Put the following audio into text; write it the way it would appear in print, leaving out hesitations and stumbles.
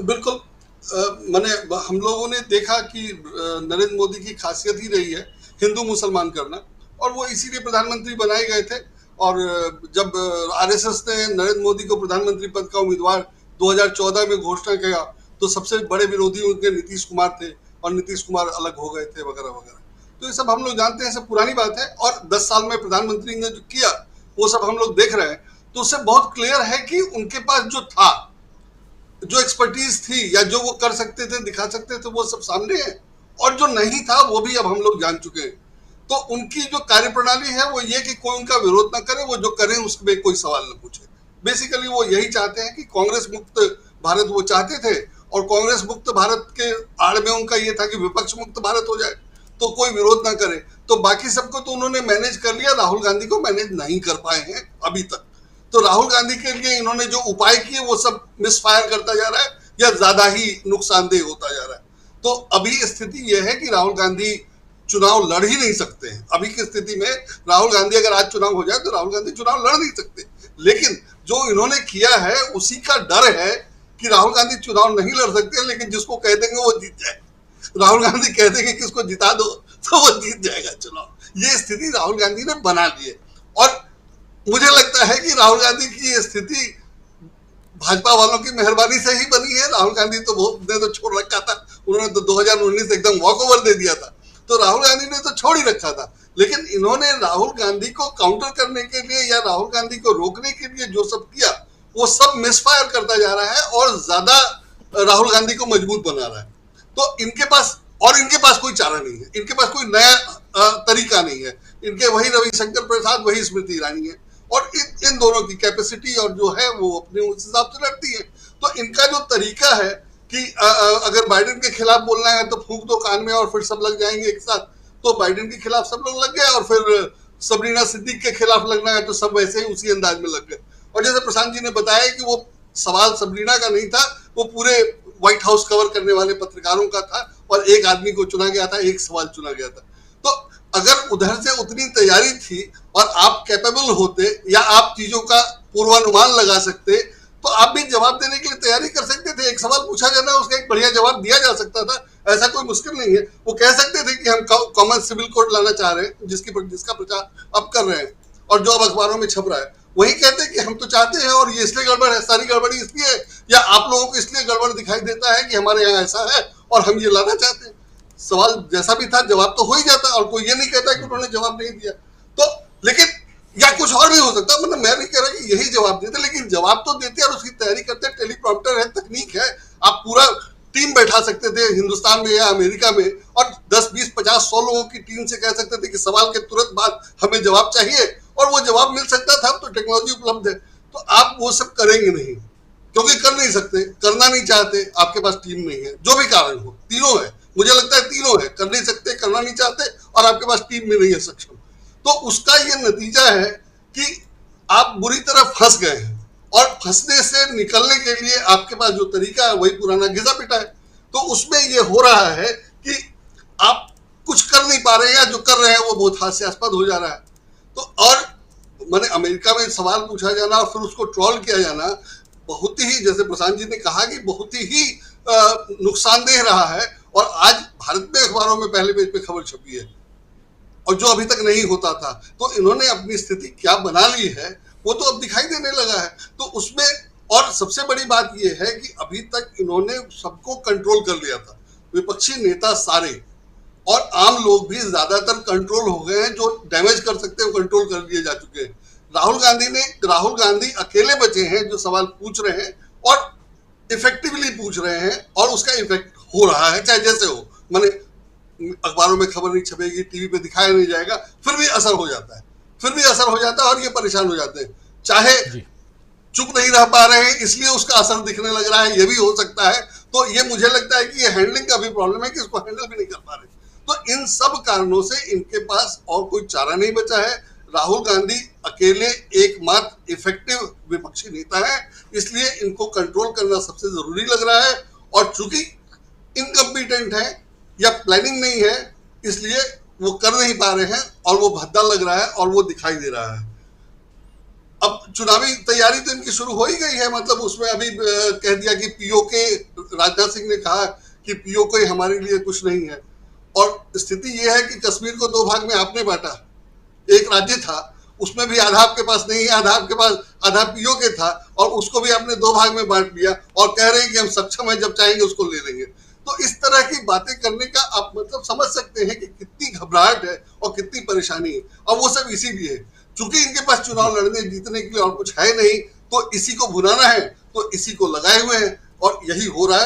बिल्कुल। मैंने हम लोगों ने देखा कि नरेंद्र मोदी की खासियत ही रही है हिंदू मुसलमान करना, और वो इसीलिए प्रधानमंत्री बनाए गए थे। और जब आरएसएस ने नरेंद्र मोदी को प्रधानमंत्री पद का उम्मीदवार 2014 में घोषणा किया, तो सबसे बड़े विरोधी उनके नीतीश कुमार थे, और नीतीश कुमार अलग हो गए थे वगैरह वगैरह। तो ये सब हम लोग जानते हैं, सब पुरानी बात है। और 10 साल में प्रधानमंत्री ने जो किया वो सब हम लोग देख रहे हैं। तो उससे बहुत क्लियर है कि उनके पास जो था, जो एक्सपर्टीज थी, या जो वो कर सकते थे, दिखा सकते थे, वो सब सामने है। और जो नहीं था वो भी अब हम लोग जान चुके हैं। तो उनकी जो कार्यप्रणाली है वो ये कि कोई उनका विरोध ना करे, वो जो करें उसमें कोई सवाल न पूछे। बेसिकली वो यही चाहते हैं कि कांग्रेस मुक्त भारत वो चाहते थे, और कांग्रेस मुक्त भारत के आड़ में उनका ये था कि विपक्ष मुक्त भारत हो जाए, तो कोई विरोध ना करे। तो बाकी सबको तो उन्होंने मैनेज कर लिया, राहुल गांधी को मैनेज नहीं कर पाए हैं अभी तक। तो राहुल गांधी के लिए इन्होंने जो उपाय किए वो सब मिसफायर करता जा रहा है, या ज्यादा ही नुकसानदेह होता जा रहा है। तो अभी स्थिति यह है कि राहुल गांधी चुनाव लड़ ही नहीं सकते हैं। अभी की स्थिति में राहुल गांधी, अगर आज चुनाव हो जाए तो राहुल गांधी चुनाव लड़ नहीं सकते। लेकिन जो इन्होंने किया है उसी का डर है कि राहुल गांधी चुनाव नहीं लड़ सकते, लेकिन जिसको कह देंगे वो जीत जाए। राहुल गांधी कह देंगे कि इसको जिता दो तो वो जीत जाएगा चुनाव। ये स्थिति राहुल गांधी ने बना ली है। और मुझे लगता है कि राहुल गांधी की ये स्थिति भाजपा वालों की मेहरबानी से ही बनी है। राहुल गांधी तो बहुत ने तो छोड़ रखा था, उन्होंने तो 2019 एकदम वॉक ओवर दे दिया था, तो राहुल गांधी ने तो छोड़ ही रखा था। लेकिन इन्होंने राहुल गांधी को काउंटर करने के लिए या राहुल गांधी को रोकने के लिए जो सब किया वो सब मिसफायर करता जा रहा है, और ज्यादा राहुल गांधी को मजबूत बना रहा है। तो इनके पास कोई चारा नहीं है, इनके पास कोई नया तरीका नहीं है। इनके वही रविशंकर प्रसाद, वही स्मृति ईरानी है, और इन दोनों की कैपेसिटी और जो है वो अपने उस हिसाब से लड़ती है। तो इनका जो तरीका है कि अगर बाइडेन के खिलाफ बोलना है तो फूंक दो कान में और फिर सब लग जाएंगे एक साथ। तो बाइडेन के खिलाफ सब लोग लग गए, और फिर सबरीना सिद्दीक के खिलाफ लगना है तो सब वैसे ही उसी अंदाज में लग गए। और जैसे प्रशांत जी ने बताया कि वो सवाल सबरीना का नहीं था, वो पूरे व्हाइट हाउस कवर करने वाले पत्रकारों का था, और एक आदमी को चुना गया था, एक सवाल चुना गया था। तो अगर उधर से उतनी तैयारी थी और आप कैपेबल होते, या आप चीजों का पूर्वानुमान लगा सकते, तो आप भी जवाब देने के लिए तैयारी कर सकते थे। एक सवाल पूछा जाना, उसका एक बढ़िया जवाब दिया जा सकता था, ऐसा कोई मुश्किल नहीं है। वो कह सकते थे कि हम कॉमन सिविल कोड लाना चाह रहे हैं, जिसका प्रचार अब कर रहे हैं और जो अब अखबारों में छप रहा है। वही कहते कि हम तो चाहते हैं, और ये इसलिए गड़बड़ है, सारी गड़बड़ी इसलिए है, या आप लोगों को इसलिए गड़बड़ दिखाई देता है कि हमारे यहाँ ऐसा है और हम ये लाना चाहते हैं। सवाल जैसा भी था जवाब तो हो ही जाता, और कोई ये नहीं कहता कि उन्होंने जवाब नहीं दिया। तो लेकिन या कुछ और भी हो सकता, मतलब मैं नहीं कह रहा कि यही जवाब देते, लेकिन जवाब तो देते और उसकी तैयारी करते। टेलीप्रॉम्प्टर है, तकनीक है, आप पूरा टीम बैठा सकते थे हिंदुस्तान में या अमेरिका में, और 10, 20, 50, 100 लोगों की टीम से कह सकते थे कि सवाल के तुरंत बाद हमें जवाब चाहिए, और वो जवाब मिल सकता था। तो टेक्नोलॉजी उपलब्ध है। तो आप वो सब करेंगे नहीं, क्योंकि कर नहीं सकते, करना नहीं चाहते, आपके पास टीम नहीं है, जो भी कारण हो। तीनों है, मुझे लगता है तीनों है, कर नहीं सकते, करना नहीं चाहते, और आपके पास टीम भी नहीं है सक्षम। तो उसका ये नतीजा है कि आप बुरी तरह फंस गए हैं, और फंसने से निकलने के लिए आपके पास जो तरीका है वही पुराना घिसा पिटा है। तो उसमें ये हो रहा है कि आप कुछ कर नहीं पा रहे हैं, या जो कर रहे हैं वो बहुत हास्यास्पद हो जा रहा है। तो और मैंने अमेरिका में सवाल पूछा जाना और फिर उसको ट्रोल किया जाना बहुत ही, जैसे प्रशांत जी ने कहा कि बहुत ही नुकसानदेह रहा है। और आज भारत में अखबारों में पहले पेज पे खबर छपी है, और जो अभी तक नहीं होता था। तो इन्होंने अपनी स्थिति क्या बना ली है वो तो अब दिखाई देने लगा है। तो उसमें और सबसे बड़ी बात यह है कि अभी तक इन्होंने सबको कंट्रोल कर लिया था, विपक्षी नेता सारे, और आम लोग भी ज्यादातर कंट्रोल हो गए हैं। जो डैमेज कर सकते हैं वो कंट्रोल कर लिए जा चुके हैं। राहुल गांधी अकेले बचे हैं जो सवाल पूछ रहे हैं, और इफेक्टिवली पूछ रहे हैं, और उसका इफेक्ट हो रहा है, चाहे जैसे हो। माने अखबारों में खबर नहीं छपेगी, टीवी पे दिखाया नहीं जाएगा, फिर भी असर हो जाता है, और ये परेशान हो जाते हैं। चाहे चुप नहीं रह पा रहे हैं इसलिए उसका असर दिखने लग रहा है, ये भी हो सकता है। तो ये मुझे लगता है कि ये हैंडलिंग का भी प्रॉब्लम है कि इसको हैंडल भी नहीं कर पा रहे। तो इन सब कारणों से इनके पास और कोई चारा नहीं बचा है। राहुल गांधी अकेले एकमात्र इफेक्टिव विपक्षी नेता है, इसलिए इनको कंट्रोल करना सबसे जरूरी लग रहा है। और चूंकि इनकम्पिटेंट है या प्लानिंग नहीं है, इसलिए वो कर नहीं पा रहे हैं, और वो भद्दा लग रहा है, और वो दिखाई दे रहा है। अब चुनावी तैयारी तो इनकी शुरू हो ही गई है, मतलब उसमें अभी कह दिया कि पीओके, राजनाथ सिंह ने कहा कि पीओके हमारे लिए कुछ नहीं है। और स्थिति यह है कि कश्मीर को 2 भाग में आपने बांटा, एक राज्य था, उसमें भी आधा आपके पास नहीं है, आधा आपके पास, आधा पीओके था, और उसको भी आपने 2 भाग में बांट दिया और कह रहे हैं कि हम सक्षम हैं, जब चाहेंगे उसको ले लेंगे। तो इस तरह की बातें करने का आप मतलब समझ सकते हैं कि कितनी घबराहट है और कितनी परेशानी है, और वो सब इसीलिए, चूंकि इनके पास चुनाव लड़ने जीतने के लिए और कुछ है नहीं, तो इसी को भुनाना है, तो इसी को लगाए हुए हैं, और यही हो रहा है।